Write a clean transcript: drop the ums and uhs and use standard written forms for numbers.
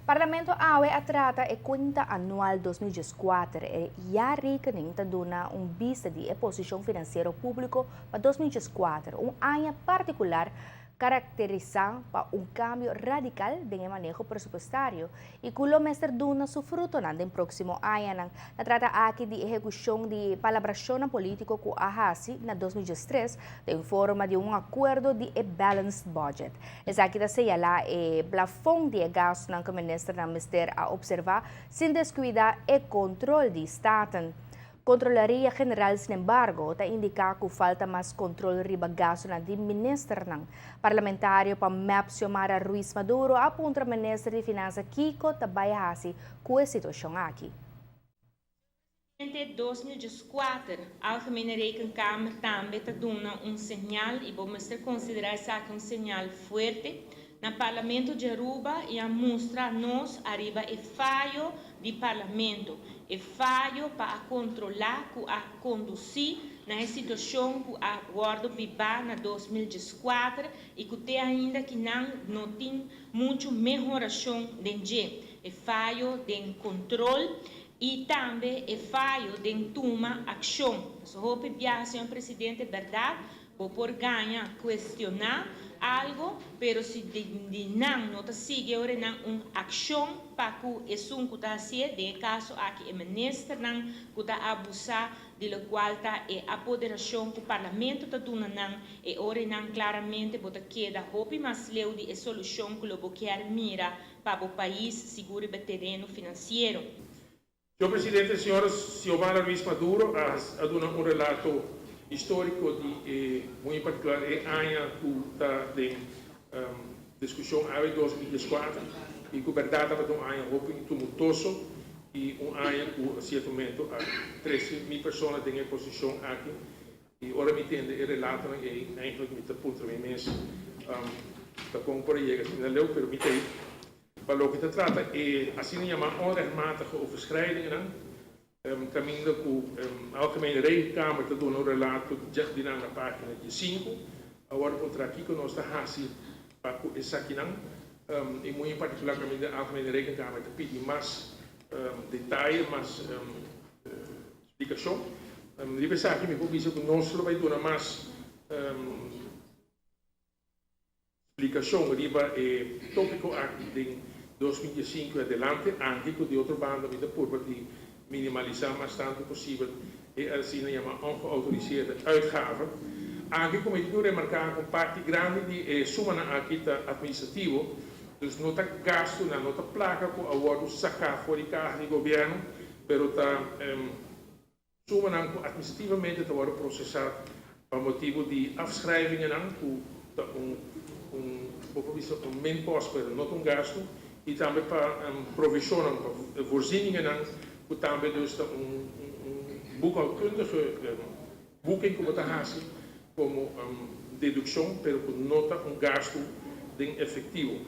Parlamento awe atrata e conta anual 2014 e já rekening te dona vista de exposição financeiro público para 2014, ano particular caracterizado por cambio radical em manejo presupuestário e que o mestre dona su fruto no próximo ano. Na trata aqui de execução de palabração político com a HASI na 2013 em forma de acordo de balanced budget. Essa aqui da señala plafond de gasto que o ministro na mister a observar sem descuidar e controle de Estado. Controlaria General, sin embargo, está indica que falta mais controle riba gasto na de ministro ng parlamentário para MEP Xiomara Ruiz Maduro apunta ministro de Finanças Kiko Tabayahasi com a situação aqui. Em 2014, a Algemene Rekenkamer também está dando sinal e vamos considerar isso aqui sinal forte no Parlamento de Aruba e a mostrar nós arriba e falho do Parlamento e falho para controlar que a conduzir na situação que a guarda biba na 2014 e que tem ainda que não tem muito melhoração de e falho de controle e também é falho de tomar ação. So, hope que senhor presidente, verdade, por ganhar, questionar algo, pero se não está seguindo uma ação para que isso que está sendo, de caso aqui é ministro que está abusar de lo qual está a apoderação que o parlamento está dando e ora não claramente bota queda hope mas leu de solução que o quer mira para o país seguro e terreno financeiro. Senhor Presidente, senhora Xiomara Ruiz Maduro ha dado relato histórico de muito particular e ano que está de discussão em 2014 e que verdade é um ano muito tumultuoso e ano que certo momento 13.000 pessoas têm posição aqui e ora me entende o relato e eigenlijk met de punten mee mensen dat komen por aí assim na leu permite para o que se trata é assim chamada onrechtmatige overschrijdingen caminho com a Algemene Rekenkamer te doen een relato de na página 5 agora contra aqui que nós está HASI para essa aqui não e muito em particular caminho da Algemene Rekenkamer te pedir mais detalhe mais explicação e pensar aqui me vou dizer que nós vai dar mais explicação riba e tópico aqui de 2005 adelante, anche con di altro bando met de purpose die minimaliseren maar tanto possibile e assim chama ongeautoriseerde uitgaven. Anche come di remarcare con parti grandi di sumana aqui administrativo, dus nota gasto na nota placa com awardo sacar fora de carro do governo, pero tá sumana administrativamente tá agora processado por motivo de afschrijvingen com min post per not gasto e também para provisionen, voorzieningen, que também dus boekhoudkundige boeking como está como dedução, pero com nota gasto de efetivo.